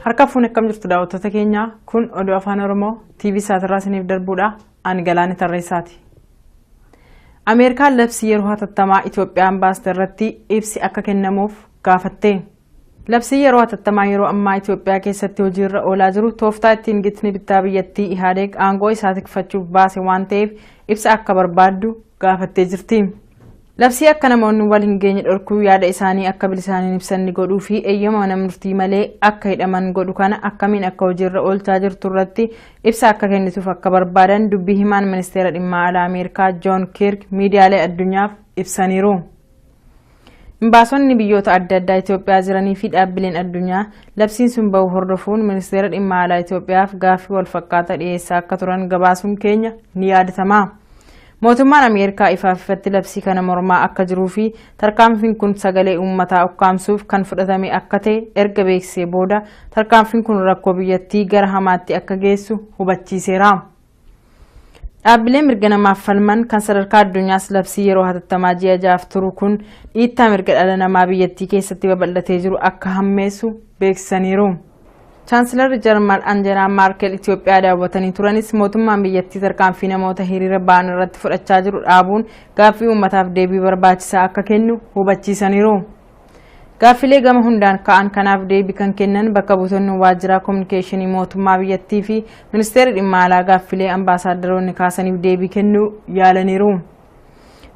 Harka fuune akkam jirtu daawwattoota keenya kun oduu afaan Oromoo TV saatirraa isiniif darbuudha. Ani Galaanee Tarreessaati. Ameerikaan labsii yeroo hatattamaa Itoophiyaan baaste irratti ibsi akka kennamuuf gaafatte. Labsii yeroo hatattamaa yeroo ammaa Itoophiyaa keessatti hojiirra oolaa jiru tooftaa ittiin gitni bittaa biyyattii Ihaadeeg aangoo isaa tikfachuuf baase waan ta'eef ibsa akka barbaaddu gaafattee jirti. Labsii akka namoonni wal hin geenye dhorkuu yaada isaanii akka bilisaaniin ibsanni godhuu fi eeyyama mana murtii malee akka hidhaman godhu kana akkamiin akka hojiirra oolchaa jirtu irratti ibsa akka kennituuf akka barbaadan dubbii himaan ministeera dhimma alaa Ameerikaa John Kirk miidiyaalee addunyaaf ibsaniiru. Imbaasonni biyyoota adda addaa Itoophiyaa jiranii fi dhaabbileen addunyaa labsiin sun bahu hordofuun ministeera dhimma alaa Itoophiyaaf gaaffii wal fakkaataa dhiyeessaa akka turan gabaasuun keenya ni yaadatama. Mootummaan Ameerikaa ifatti labsii kana mormaa akka jiruu fi tarkaanfiin kun sagalee uummataa ukkaamsuuf kan fudhatame akka ta'e erga beeksisee booda tarkaanfiin kun rakkoo biyyattii gara hamaatti akka geessu hubachiiseera. Dhaabbileen mirga namaaf falman kan sadarkaa addunyaas labsii yeroo hatattamaa ji'a 6 turu kun dhiittaa mirga dhala namaa biyyattii keessatti babal'atee jiru akka hammeessu beeksisaniiru. Chaansilarri Jarmal Angela Merkel Itoophiyaa daawwatanii turanis mootummaan biyyattii tarkaanfii namoota hiriira ba'an irratti fudhachaa jiru dhaabuun gaaffii uummataaf deebii barbaachisaa akka kennu hubachiisaniiru. Gaaffilee gama hundaan ka'an kanaaf deebii kan kennan bakka buutonni waajjira kominikeeshinii mootummaa biyyattii fi ministeerri dhimma alaa gaaffilee ambaasaaddoroonni kaasaniif deebii kennuu yaalaniiru.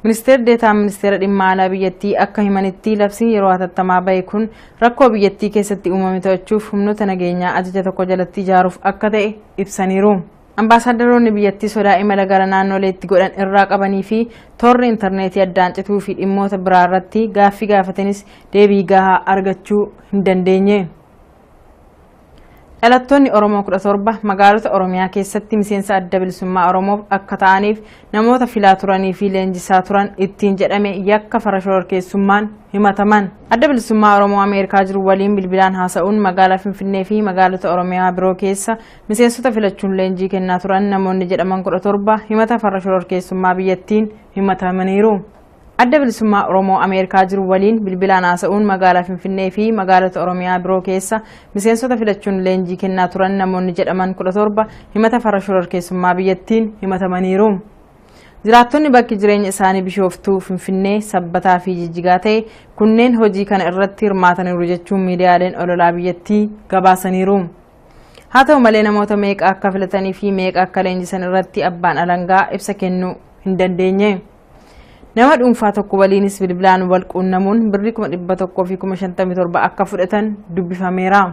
Ministeerri deetaan ministeera dhimma alaa biyyattii akka himanitti labsiin yeroo hatattamaa bahe kun rakkoo biyyattii keessatti uumame to'achuuf humnoota nageenyaa ajaja tokko jalatti ijaaruuf akka ta'e ibsaniiru. Ambaasaaddoroonni biyyattii sodaa imala gara naannoleetti godhan irraa qabanii fi toorri intarneetii addaan cituu fi dhimmoota biraa irratti gaaffii gaafatanis deebii gahaa argachuu hin dandeenye. Dhalattoonni Oromoo 17 magaalota Oromiyaa keessatti miseensa adda bilisummaa Oromoof akka ta'aniif namoota filaa turanii fi leenjisaa turan ittiin jedhame yakka farra shororkeessummaan himataman. Adda bilisummaa Oromoo Ameerikaa jiru waliin bilbilaan haasa'uun magaalaa Finfinnee fi magaalota Oromiyaa biroo keessa miseensota filachuun leenjii kennaa turan namoonni jedhaman 17 himata farra shororkeessummaa biyyattiin himatamaniiru. Adda bilisummaa Oromoo Ameerikaa jiru waliin bilbilaan haasa'uun magaalaa Finfinnee fi magaalota Oromiyaa biroo keessa miseensota filachuun leenjii kennaa turan namoonni jedhaman 17 himata farra shororkeessummaa biyyattiin himatamaniiru. Jiraattonni bakki jireenya isaanii Bishooftuu, Finfinnee, Sabbataa fi Jijjigaa ta'e kunneen hojii kana irratti hirmaataniiru jechuun miidiyaaleen ololaa biyyattii gabaasaniiru. Haa ta'u malee namoota meeqa akka filatanii fi meeqa akka leenjisan irratti abbaan alangaa ibsa kennuu hin dandeenye. Nama dhuunfaa tokko waliinis bilbilaan wal quunnamuun birrii 100 fi 57 akka fudhatan dubbifameera.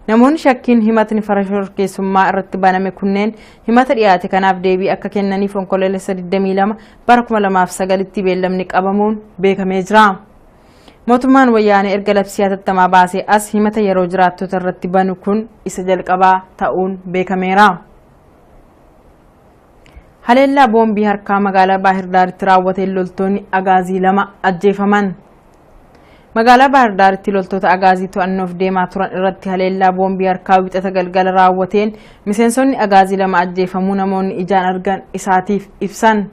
Namoonni shakkiin himatni farra shororkeessummaa irratti baname kunneen himata dhiyaate kanaaf deebii akka kennaniif Onkoloolessa 22 bara 2009tti beellamni qabamuun beekamee jira. Mootummaan wayyaanee erga labsii hatattamaa baasee as himata yeroo jiraattota irratti banu kun isa jalqabaa ta'uun beekameera. Haleellaa boombii harkaa magaalaa Baahir Daaritti raawwateen loltoonni agaazii 2 ajjeefaman. Magaalaa Baahir Daaritti loltoota agaazii to'annoof deemaa turan irratti haleellaa boombii harkaa wixata galgala raawwateen miseensonni agaazii 2 ajjeefamuu namoonni ijaan argan isaatiif ibsan.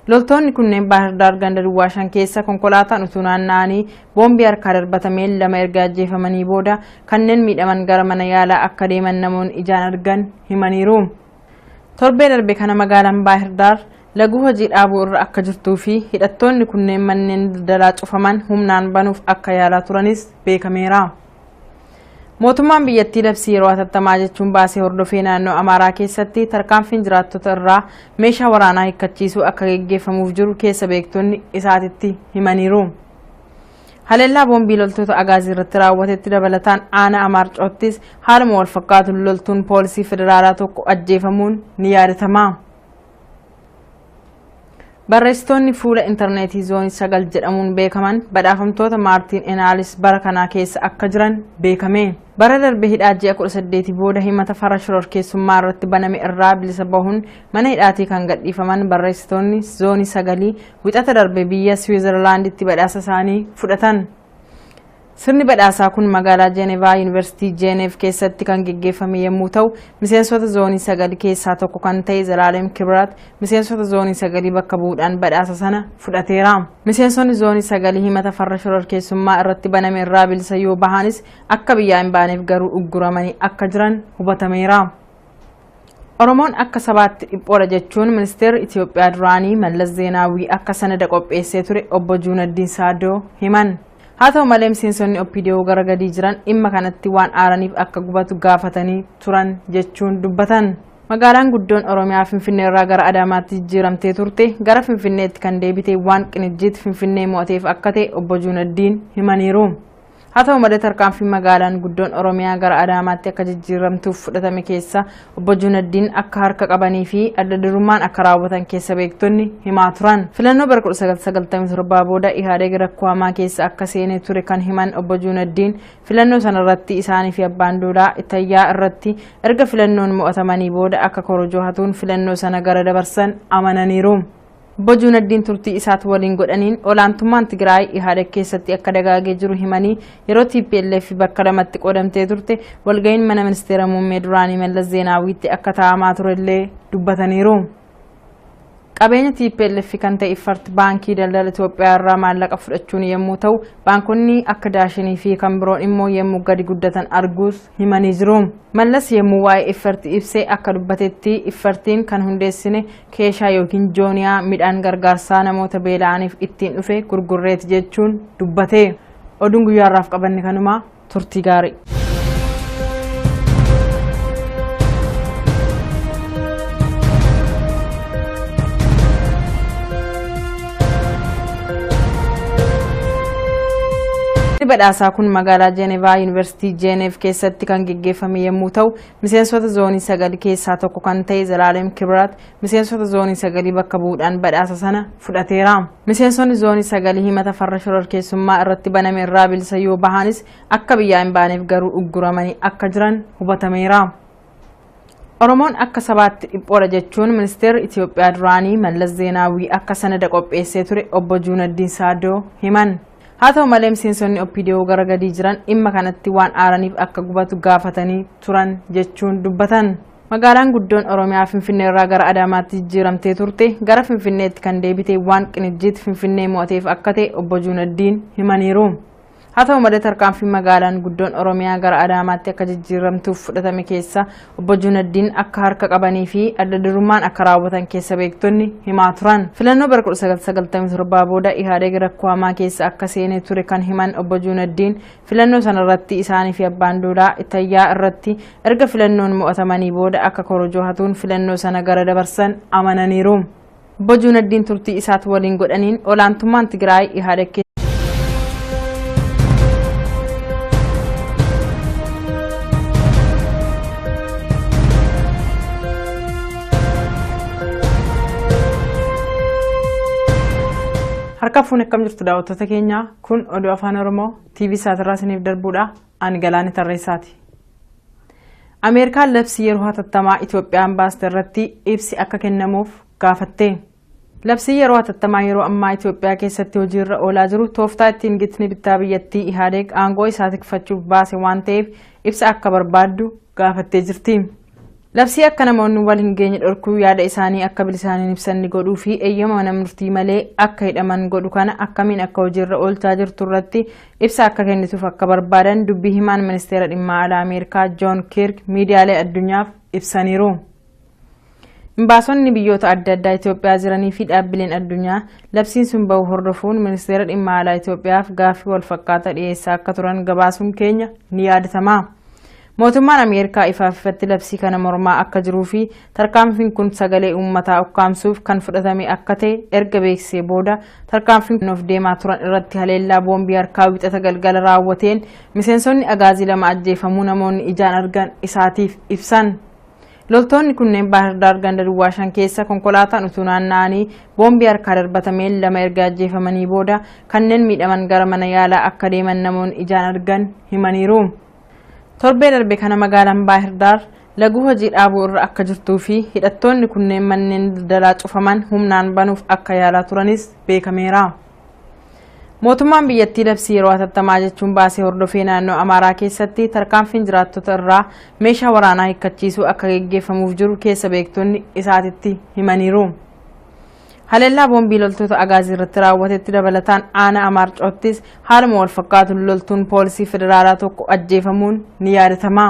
Loltoonni kunneen Baahir Daar ganda Duwwaa 5 keessa konkolaataan utuu naanna'anii boombii harkaa darbatameen 2 erga ajjeefamanii booda kanneen miidhaman gara mana yaalaa akka deeman namoonni ijaan argan himaniiru. Torbee darbe kana magaalaan Baahir Daar laguu hojii dhaabuu irra akka jirtuu fi hidhattoonni kunneen manneen daldalaa cufaman humnaan banuuf akka yaalaa turanis beekameera. Mootummaan biyyattii labsii yeroo hatattamaa jechuun baasee hordofee naannoo Amaaraa keessatti tarkaanfiin jiraattota irraa meeshaa waraanaa hiikkachiisuu akka geggeeffamuuf jiru keessa beektonni isaatitti himaniiru. Haleellaa boombii loltoota agaazii irratti raawwatetti dabalataan aanaa Amaarcoottis haaluma wal fakkaatuun loltuun poolisii federaalaa tokko ajjeefamuun ni yaadatama. Barreessitoonni fuula intarneetii zoonii 9 jedhamuun beekaman badhaafamtoota Maartiin Enaalis bara kanaa keessa akka jiran beekame. Bara darbe hidhaa ji'a 18 booda himata farra shororkeessummaa irratti baname irraa bilisa bahuun mana hidhaatii kan gadhiifaman barreessitoonni zoonii 9 wixata darbe biyya Swiizerlaanditti badhaasa isaanii fudhatan. Sirni badhaasaa kun magaalaa Jeenevaa Yuunivarsiitii Jeenev keessatti kan geggeeffame yommuu ta'u, miseensota zoonii 9 keessaa tokko kan ta'e Zalaalem Kibirat miseensota zoonii 9 bakka bu'uudhaan badhaasa sana fudhateera. Miseensonni zoonii 9 himata farra shororkeessummaa irratti baname irraa bilisa yoo bahanis akka biyyaa hin baaneef garuu ugguramanii akka jiran hubatameera. Oromoon akka sabaatti dhiphoodha jechuun ministeerri Itoophiyaa duraanii Mallas Zeenaawii akka sanada qopheessee ture obbo Juunaddiin Saadoo himan. Haa ta'u malee miseensonni OPDO gara gadii jiran dhimma kanatti waan aaraniif akka gubatu gaafatanii turan jechuun dubbatan. Magaalaan guddoon Oromiyaa Finfinnee irraa gara Adaamaatti jijjiiramtee turte gara Finfinneetti kan deebite waan qinijjiitti Finfinnee mo'ateef akka ta'e obbo Juunaddiin himaniiru. Haa ta'u malee tarkaanfii magaalaan guddoon Oromiyaa gara Adaamaatti akka jijjiiramtuuf fudhatame keessa obbo Juunaddiin akka harka qabanii fi adda durummaan akka raawwatan keessa beektonni himaa turan. Filannoo bara 1997 booda Ihaadeg rakkoo hamaa keessa akka seenee ture kan himan obbo Juunaddiin filannoo sana irratti isaanii fi abbaan duulaa Itayyaa irratti erga filannoon mo'atamanii booda akka korojoo hatuun filannoo sana gara dabarsan amananiiru. Obbo Juunaddiin turtii isaat waliin godhaniin olaantummaan Tigraay Ihaadeg keessatti akka dagaagee jiru himanii yeroo TPLF bakka lamatti qoodamtee turte walga'iin mana ministeera muummee duraanii Mallas Zeenaawiitti akka taa'amaa turellee dubbataniiru. Qabeenya TPLF kan ta'e Ifart baankii daldala Itoophiyaa irraa maallaqa fudhachuun yommuu ta'u baankonni akka Daashinii fi kan biroon immoo yommuu gadi guddatan arguus himanii jiru. Mallas yommuu waa'ee Ifart ibsee akka dubbatetti Ifartiin kan hundeessine keeshaa yookiin jooniyaa midhaan gargaarsaa namoota beela'aniif ittiin dhufe gurgurreeti jechuun dubbate. Oduun guyyaarraaf qabanne kanuma turtii gaarii. Badhaasaa kun magaalaa Jeenevaa Yuunivarsiitii Jeenev keessatti kan geggeeffame yommuu ta'u, miseensota zoonii 9 keessaa tokko kan ta'e Zalaalem Kibirat miseensota zoonii 9 bakka bu'uudhaan badhaasa sana fudhateera. Miseensonni zoonii 9 himata farra shororkeessummaa irratti baname irraa bilisa yoo bahanis akka biyyaa hin baaneef garuu ugguramanii akka jiran hubatameera. Oromoon akka sabaatti dhiphoodha jechuun ministeerri Itoophiyaa duraanii Mallas Zeenaawii akka sanada qopheessee ture obbo Juunaddiin Saadoo himan. Haa ta'u malee miseensonni OPDO gara gadii jiran dhimma kanatti waan aaraniif akka gubatu gaafatanii turan jechuun dubbatan. Magaalaan guddoon Oromiyaa Finfinnee irraa gara Adaamaatti jijjiiramtee turte gara Finfinneetti kan deebite waan qinijjiitti Finfinnee mo'ateef akka ta'e obbo Juunaddiin himaniiru. Haa ta'u malee tarkaanfii magaalaan guddoon Oromiyaa gara Adaamaatti akka jijjiiramtuuf fudhatame keessa obbo Juunaddiin akka harka qabanii fi adda durummaan akka raawwatan keessa beektonni himaa turan. Filannoo bara 1997 booda Ihaadeg rakkoo hamaa keessa akka seenee ture kan himan obbo Juunaddiin filannoo sana irratti isaanii fi abbaan duulaa Itayyaa irratti erga filannoon mo'atamanii booda akka korojoo hatuun filannoo sana gara dabarsan amananiiru. Obbo Juunaddiin turtii isaat waliin godhaniin olaantummaan Tigraay Ihaadeg harka fuun akkam jirtu daawwattoota keenya kun oduu afaan Oromoo TV saatirraa isiniif darbuudha ani Galaanee Tarreessaati. Ameerikaan labsii yeroo hatattamaa Itoophiyaan baaste irratti ibsi akka kennamuuf gaafatte. Labsii yeroo hatattamaa yeroo ammaa Itoophiyaa keessatti hojiirra oolaa jiru tooftaa ittiin gitni bittaa biyyattii Ihaadeg aangoo isaa tikfachuuf baase waan ta'eef ibsa akka barbaaddu gaafattee jirti. Labsii akka namoonni wal hin geenye dhorkuu yaada isaanii akka bilisaaniin ibsan godhuu fi eeyyama mana murtii malee akka hidhaman godhu kana akkamiin akka hojiirra oolchaa jirtu irratti ibsa akka kennituuf akka barbaadan dubbii himaan ministeera dhimma alaa Ameerikaa Joon Kirk miidiyaalee addunyaaf ibsaniiru. Imbaasonni biyyoota adda addaa Itoophiyaa jiranii fi dhaabbileen addunyaa labsiin sun bahu hordofuun ministeera dhimma alaa Itoophiyaaf gaaffii wal fakkaataa dhiyeessaa akka turan gabaasuun keenya ni yaadatama. Mootummaan Ameerikaa ifatti labsii kana mormaa akka jiruu fi tarkaanfiin kun sagalee uummataa ukkaamsuuf kan fudhatame akka ta'e erga beeksisee booda tarkaanfiin of deemaa turan irratti haleellaa boombii harkaa wixata galgala raawwateen miseensonni agaazii 2 ajjeefamuu namoonni ijaan argan isaatiif ibsan. Loltoonni kunneen Baahir Daar ganda Duwwaa 5 keessa konkolaataan utuu naanna'anii boombii harkaa darbatameen 2 erga ajjeefamanii booda kanneen miidhaman gara mana yaalaa akka deeman namoonni ijaan argan himaniiru. Torbee darbe kana magaalaan Baahir Daar laguu hojii dhaabuu irra akka jirtuu fi hidhattoonni kunneen manneen daldalaa cufaman humnaan banuuf akka yaalaa turanis beekameera. Mootummaan biyyattii labsii yeroo hatattamaa jechuun baasee hordofee naannoo Amaaraa keessatti tarkaanfiin jiraattota irraa meeshaa waraanaa hiikkachiisuu akka gaggeeffamuuf jiru keessa beektonni isaatitti himaniiru. Haleellaa boombii loltoota Agaazii irratti raawwatetti dabalataan aanaa Amaarcoottis haaluma wal fakkaatuun loltuun poolisii federaalaa tokko ajjeefamuun ni yaadatama.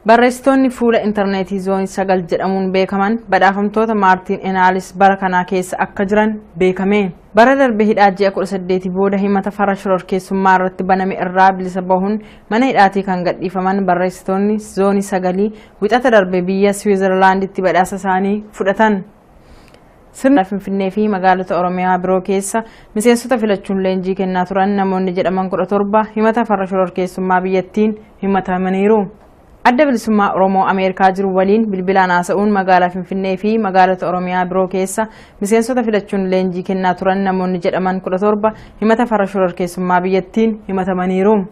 Barreessitoonni fuula intarneetii zoonii 9 jedhamuun beekaman badhaafamtoota Maartiin Enaalis bara kanaa keessa akka jiran beekame. Bara darbe hidhaa ji'a 18 booda himata farra shororkeessummaa irratti baname irraa bilisa bahuun mana hidhaatii kan gadhiifaman barreessitoonni zoonii 9 wixata darbe biyya Swiizerlaanditti badhaasa isaanii fudhatan. Sirna Finfinnee fi magaalota Oromiyaa biroo keessa miseensota filachuun leenjii kennaa turan namoonni jedhaman 17 himata farra shororkeessummaa biyyattiin himatamaniiru. Adda bilisummaa Oromoo Ameerikaa jiru waliin bilbilaan haasa'uun magaalaa Finfinnee fi magaalota Oromiyaa biroo keessa miseensota filachuun leenjii kennaa turan namoonni jedhaman 17 himata farra shororkeessummaa biyyattiin himatamaniiru.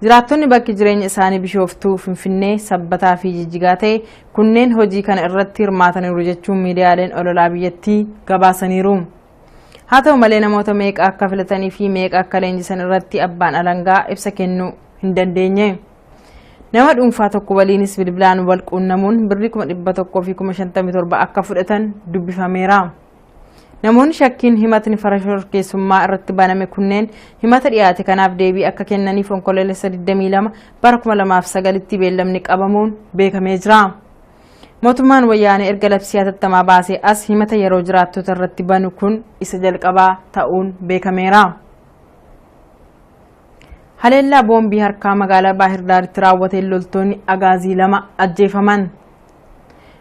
Jiraattonni bakki jireenya isaanii Bishooftuu, Finfinnee, Sabbataa fi Jijjigaa ta'e kunneen hojii kana irratti hirmaataniiru jechuun miidiyaaleen ololaa biyyattii gabaasaniiru. Haa ta'u malee namoota meeqa akka filatanii fi meeqa akka leenjisan irratti abbaan alangaa ibsa kennuu hin dandeenye. Nama dhuunfaa tokko waliinis bilbilaan wal quunnamuun birrii 157 akka fudhatan dubbifameera. Namoonni shakkiin himatni farra shororkeessummaa irratti baname kunneen himata dhiyaate kanaaf deebii akka kennaniif onkoloolessa 22 bara 2009tti beellamni qabamuun beekamee jira. Mootummaan wayyaanee erga labsii hatattamaa baasee as himata yeroo jiraattota irratti banu kun isa jalqabaa ta'uun beekameera. Haleellaa boombii harkaa magaalaa Baahirdaaritti raawwateen loltoonni Agaazii 2 ajjeefaman.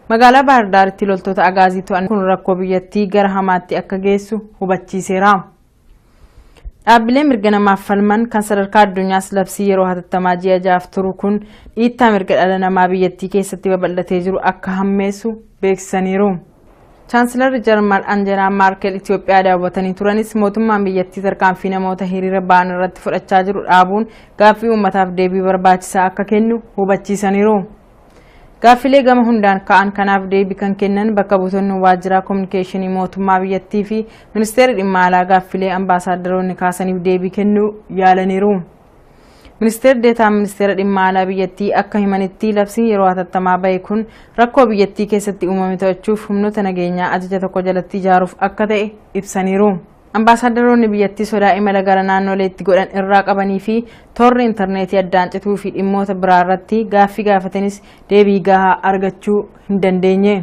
Magaalaa Baahirdaaritti loltoota Agaazii to'an kun rakkoo biyyattii gara hamaatti akka geessu hubachiiseera. Dhaabbileen mirga namaaf falman kan sadarkaa addunyaas labsii yeroo hatattamaa ji'a 6 turu kun dhiittaa mirga dhala namaa biyyattii keessatti babal'atee jiru akka hammeessu beeksisaniiru. Chaansilarri Jarmal Angelaa Maarkel Itoophiyaa daawwatanii turanis mootummaan biyyattii tarkaanfii namoota hiriira ba'an irratti fudhachaa jiru dhaabuun gaaffii uummataaf deebii barbaachisaa akka kennu hubachiisaniiru. Gaaffilee gama hundaan ka'an kanaaf deebii kan kennan bakka buutonni waajjira kominikeeshinii mootummaa biyyattii fi ministeerri dhimma alaa gaaffilee ambaasaaddoroonni kaasaniif deebii kennuu yaalaniiru. Ministeerri deetaan ministeera dhimma alaa biyyattii akka himanitti labsiin yeroo hatattamaa bahe kun rakkoo biyyattii keessatti uumame to'achuuf humnoota nageenyaa ajaja tokko jalatti ijaaruuf akka ta'e ibsaniiru. Ambaasaaddoroonni biyyattii sodaa imala gara naannoleetti godhan irraa qabanii fi toorri intarneetii addaan cituu fi dhimmoota biraa irratti gaaffii gaafatanis deebii gahaa argachuu hin dandeenye.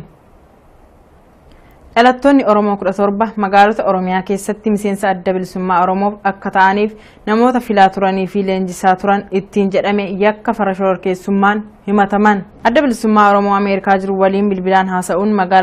Dhalattoonni Oromoo 17 magaalota Oromiyaa keessatti miseensa adda bilisummaa Oromoof akka ta'aniif namoota filaa turanii fi leenjisaa turan ittiin jedhame yakka farra shororkeessummaan himataman. Adda bilisummaa Oromoo Ameerikaa jiru waliin bilbilaan haasa'uun magaalaa